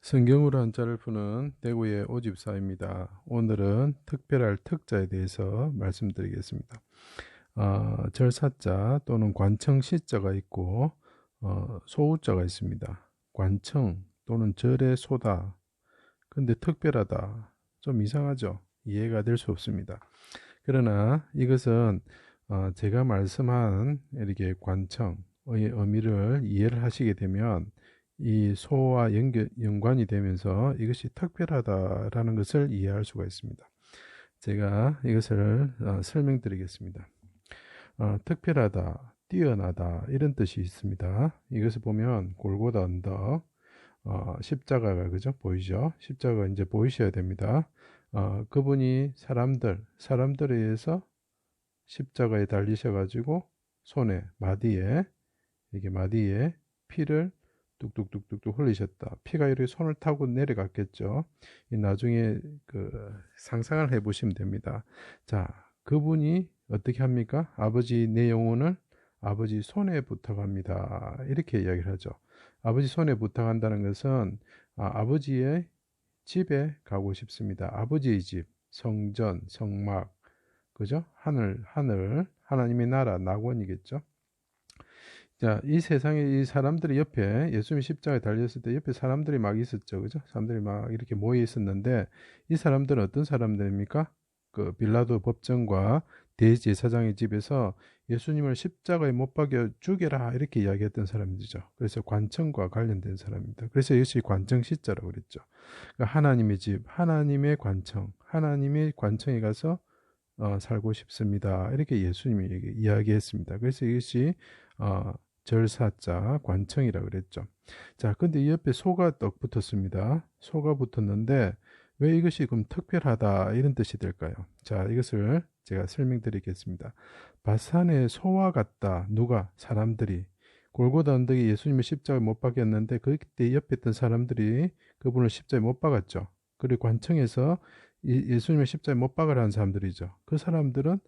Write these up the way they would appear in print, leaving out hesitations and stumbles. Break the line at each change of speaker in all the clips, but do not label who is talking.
성경으로 한자를 푸는 대구의 오집사입니다. 오늘은 특별할 특자에 대해서 말씀드리겠습니다. 절사자 또는 관청시자가 있고 소우자가 있습니다. 관청 또는 절의 소다. 근데 특별하다. 좀 이상하죠? 이해가 될 수 없습니다. 그러나 이것은 제가 말씀한 이렇게 관청의 의미를 이해를 하시게 되면 이 소와 연관이 되면서 이것이 특별하다라는 것을 이해할 수가 있습니다. 제가 이것을 설명드리겠습니다. 특별하다, 뛰어나다 이런 뜻이 있습니다. 이것을 보면 골고다 언덕, 십자가가 그죠? 보이죠? 십자가 이제 보이셔야 됩니다. 그분이 사람들에 의해서 십자가에 달리셔가지고 손에 마디에 피를 뚝뚝뚝뚝뚝 흘리셨다. 피가 이렇게 손을 타고 내려갔겠죠. 나중에 상상을 해보시면 됩니다. 자, 그분이 어떻게 합니까? 아버지 내 영혼을 아버지 손에 부탁합니다. 이렇게 이야기를 하죠. 아버지 손에 부탁한다는 것은 아버지의 집에 가고 싶습니다. 아버지의 집, 성전, 성막, 그죠? 하나님의 나라, 낙원이겠죠. 자, 이 세상에 이 사람들이 옆에 예수님이 십자가에 달렸을 때 옆에 사람들이 막 있었죠. 그죠? 사람들이 막 이렇게 모여 있었는데 이 사람들은 어떤 사람들입니까? 그 빌라도 법정과 대제사장의 집에서 예수님을 십자가에 못 박여 죽여라 이렇게 이야기했던 사람들이죠. 그래서 관청과 관련된 사람입니다. 그래서 이것이 관청시자라고 그랬죠. 그러니까 하나님의 집, 하나님의 관청, 하나님의 관청에 가서 살고 싶습니다. 이렇게 예수님이 이야기했습니다. 그래서 이것이 절사자 관청이라고 그랬죠. 자, 근데 이 옆에 소가 떡 붙었습니다. 소가 붙었는데 왜 이것이 그럼 특별하다 이런 뜻이 될까요? 자, 이것을 제가 설명드리겠습니다. 바산의 소와 같다. 누가? 사람들이. 골고다 언덕에 예수님을 십자가에 못 박였는데 그때 옆에 있던 사람들이 그분을 십자가에 못 박았죠. 그리고 관청에서 예수님을 십자가에 못 박으라는 사람들이죠. 그 사람들은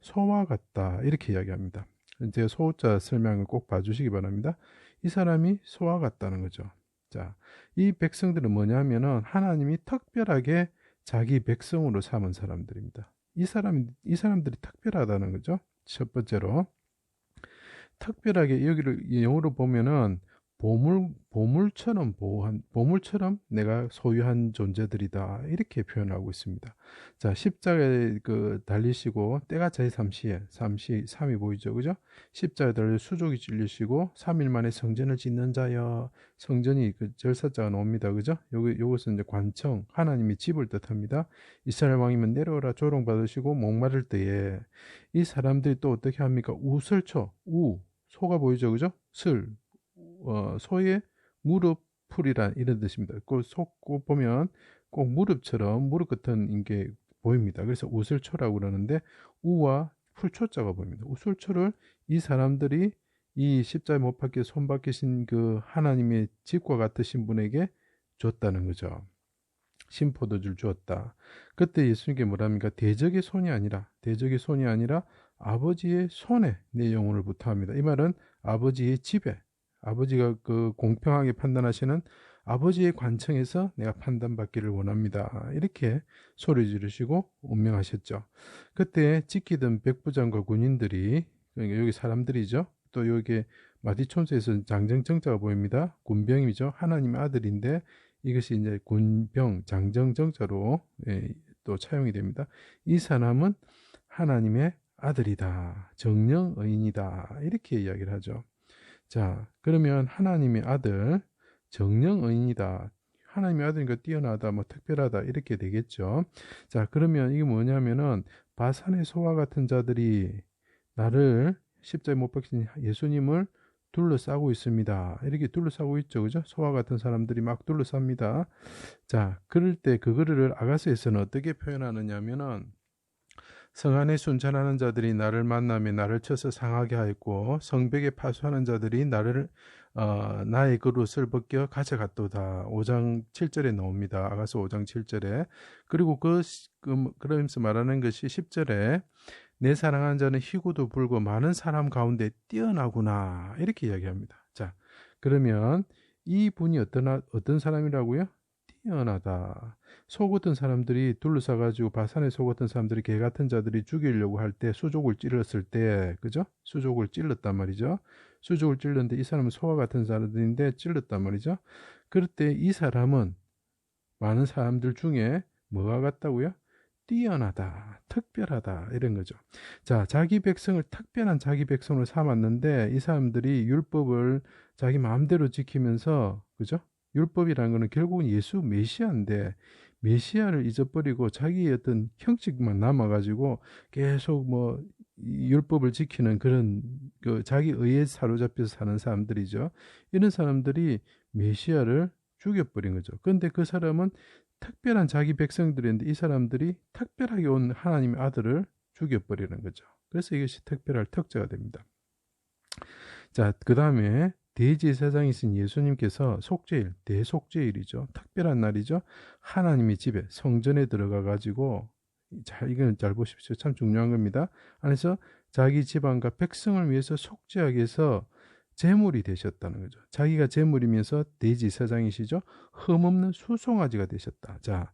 소와 같다 이렇게 이야기합니다. 이제 소자 설명을 꼭 봐주시기 바랍니다. 이 사람이 소와 같다는 거죠. 자, 이 백성들은 뭐냐면은 하나님이 특별하게 자기 백성으로 삼은 사람들입니다. 이 사람들이 특별하다는 거죠. 첫 번째로 특별하게 여기를 영어로 보면은 보물처럼 내가 소유한 존재들이다. 이렇게 표현하고 있습니다. 자, 십자가에 달리시고 때가 차이 삼이 보이죠. 그죠? 십자가에 달려 수족이 찔리시고 3일 만에 성전을 짓는 자여. 성전이 절사자가 나옵니다. 그죠? 요것은 이제 관청, 하나님이 집을 뜻합니다. 이스라엘 왕이면 내려오라 조롱받으시고 목마를 때에 이 사람들이 또 어떻게 합니까? 소가 보이죠. 그죠? 소의 무릎풀이란 이런 뜻입니다. 꼭 보면 꼭 무릎 같은 게 보입니다. 그래서 우슬초라고 그러는데 우와 풀초자가 보입니다. 우슬초를 이 사람들이 이 십자가에 못 박혀 손 박히신 그 하나님의 집과 같으신 분에게 줬다는 거죠. 심포도주를 주었다. 그때 예수님께 뭐랍니까? 대적의 손이 아니라 아버지의 손에 내 영혼을 부탁합니다. 이 말은 아버지의 집에, 아버지가 공평하게 판단하시는 아버지의 관청에서 내가 판단받기를 원합니다. 이렇게 소리 지르시고 운명하셨죠. 그때 지키던 백부장과 군인들이, 그러니까 여기 사람들이죠. 또 여기 마디촌수에서 장정정자가 보입니다. 군병이죠. 하나님의 아들인데 이것이 이제 군병 장정정자로 또 차용이 됩니다. 이 사람은 하나님의 아들이다. 정령의인이다. 이렇게 이야기를 하죠. 자, 그러면 하나님의 아들, 정령의인이다. 하나님의 아들이니까 뛰어나다, 특별하다 이렇게 되겠죠. 자, 그러면 이게 뭐냐면은 바산의 소와 같은 자들이 나를 십자에 못 박힌 예수님을 둘러싸고 있습니다. 이렇게 둘러싸고 있죠. 그죠? 소와 같은 사람들이 막 둘러쌉니다. 자, 그럴 때 그거를 아가서에서는 어떻게 표현하느냐면은 성 안에 순찬하는 자들이 나를 만나며 나를 쳐서 상하게 하였고 성벽에 파수하는 자들이 나의 그릇을 벗겨 가져갔도다. 5장 7절에 나옵니다. 아가서 5장 7절에. 그리고 그러면서 말하는 것이 10절에 내 사랑하는 자는 희고도 불고 많은 사람 가운데 뛰어나구나. 이렇게 이야기합니다. 자, 그러면 이 분이 어떤 사람이라고요? 뛰어나다. 속었던 사람들이 둘러싸가지고 바산에 속었던 사람들이 개 같은 자들이 죽이려고 할 때 수족을 찔렀을 때, 그죠? 수족을 찔렀단 말이죠. 수족을 찔렀는데 이 사람은 소와 같은 사람들인데 찔렀단 말이죠. 그럴 때 이 사람은 많은 사람들 중에 뭐가 같다고요? 뛰어나다, 특별하다 이런 거죠. 자, 자기 백성을 특별한 자기 백성으로 삼았는데 이 사람들이 율법을 자기 마음대로 지키면서, 그죠? 율법이라는 거는 결국은 예수 메시아인데 메시아를 잊어버리고 자기의 어떤 형식만 남아가지고 계속 뭐 율법을 지키는 그런 그 자기 의에 사로잡혀서 사는 사람들이죠. 이런 사람들이 메시아를 죽여버린 거죠. 그런데 그 사람은 특별한 자기 백성들인데 이 사람들이 특별하게 온 하나님의 아들을 죽여버리는 거죠. 그래서 이것이 특별할 특자가 됩니다. 자, 그 다음에 대제사장이신 예수님께서 속죄일, 대속죄일이죠. 특별한 날이죠. 하나님의 집에 성전에 들어가 가지고 이건 잘 보십시오. 참 중요한 겁니다. 안에서 자기 집안과 백성을 위해서 속죄하기 위해서 제물이 되셨다는 거죠. 자기가 제물이면서 대제사장이시죠. 흠없는 수송아지가 되셨다. 자,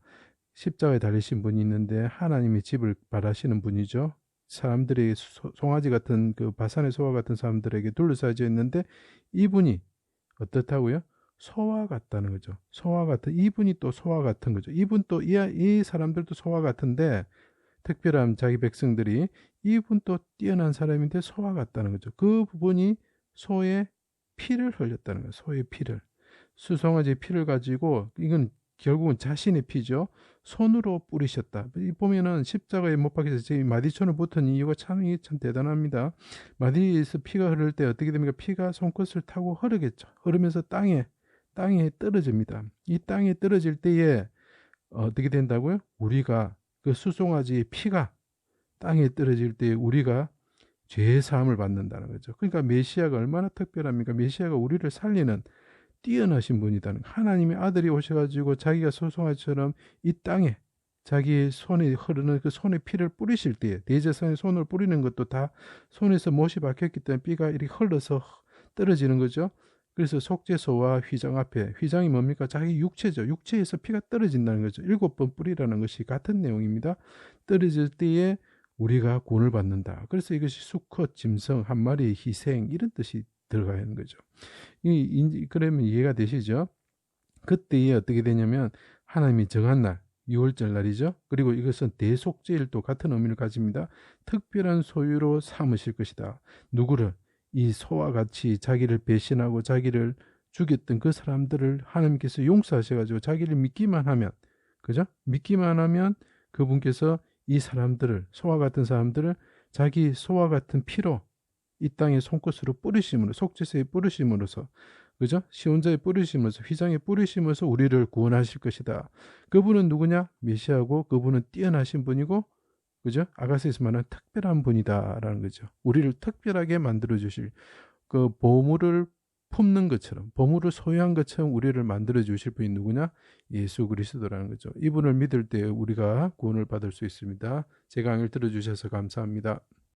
십자가에 달리신 분이 있는데 하나님의 집을 바라시는 분이죠. 사람들이 송아지 같은 그 바산의 소와 같은 사람들에게 둘러싸여 있는데 이분이 어떻다고요? 소와 같다는 거죠. 소와 같은, 이분이 또 소와 같은 거죠. 이분 또 이 사람들도 소와 같은데 특별한 자기 백성들이 이분 또 뛰어난 사람인데 소와 같다는 거죠. 그 부분이 소의 피를 흘렸다는 거예요. 소의 피를. 수송아지의 피를 가지고 이건 결국은 자신의 피죠. 손으로 뿌리셨다. 이 보면은 십자가에 못 박혀서 제 마디천을 붙은 이유가 참 대단합니다. 마디에서 피가 흐를 때 어떻게 됩니까? 피가 손끝을 타고 흐르겠죠. 흐르면서 땅에 떨어집니다. 이 땅에 떨어질 때에 어떻게 된다고요? 우리가 그 수송아지의 피가 땅에 떨어질 때 우리가 죄의 사함을 받는다는 거죠. 그러니까 메시아가 얼마나 특별합니까? 메시아가 우리를 살리는 뛰어나신 분이다는, 하나님의 아들이 오셔가지고 자기가 소송아지처럼 이 땅에 자기 손에 흐르는 그 손의 피를 뿌리실 때에, 대제사장의 손을 뿌리는 것도 다 손에서 못이 박혔기 때문에 피가 이렇게 흘러서 떨어지는 거죠. 그래서 속죄소와 휘장 앞에, 휘장이 뭡니까? 자기 육체죠. 육체에서 피가 떨어진다는 거죠. 7번 뿌리라는 것이 같은 내용입니다. 떨어질 때에 우리가 구원을 받는다. 그래서 이것이 수컷, 짐승, 한 마리의 희생 이런 뜻이 들어가 있는 거죠. 그러면 이해가 되시죠? 그때에 어떻게 되냐면 하나님이 정한 날, 6월절 날이죠. 그리고 이것은 대속죄일도 같은 의미를 가집니다. 특별한 소유로 삼으실 것이다. 누구를? 이 소와 같이 자기를 배신하고 자기를 죽였던 그 사람들을 하나님께서 용서하셔가지고 자기를 믿기만 하면, 그죠? 믿기만 하면 그분께서 이 사람들을, 소와 같은 사람들을 자기 소와 같은 피로 이 땅에 손끝으로 뿌리심으로, 속죄소에 뿌리심으로써, 그죠? 시온자에 뿌리심으로써, 휘장에 뿌리심으로써 우리를 구원하실 것이다. 그분은 누구냐? 메시아고 그분은 뛰어나신 분이고, 그죠? 아가서에서 말하는 특별한 분이다라는 거죠. 우리를 특별하게 만들어 주실, 그 보물을 품는 것처럼, 보물을 소유한 것처럼 우리를 만들어 주실 분이 누구냐? 예수 그리스도라는 거죠. 이분을 믿을 때 우리가 구원을 받을 수 있습니다. 제 강의를 들어주셔서 감사합니다.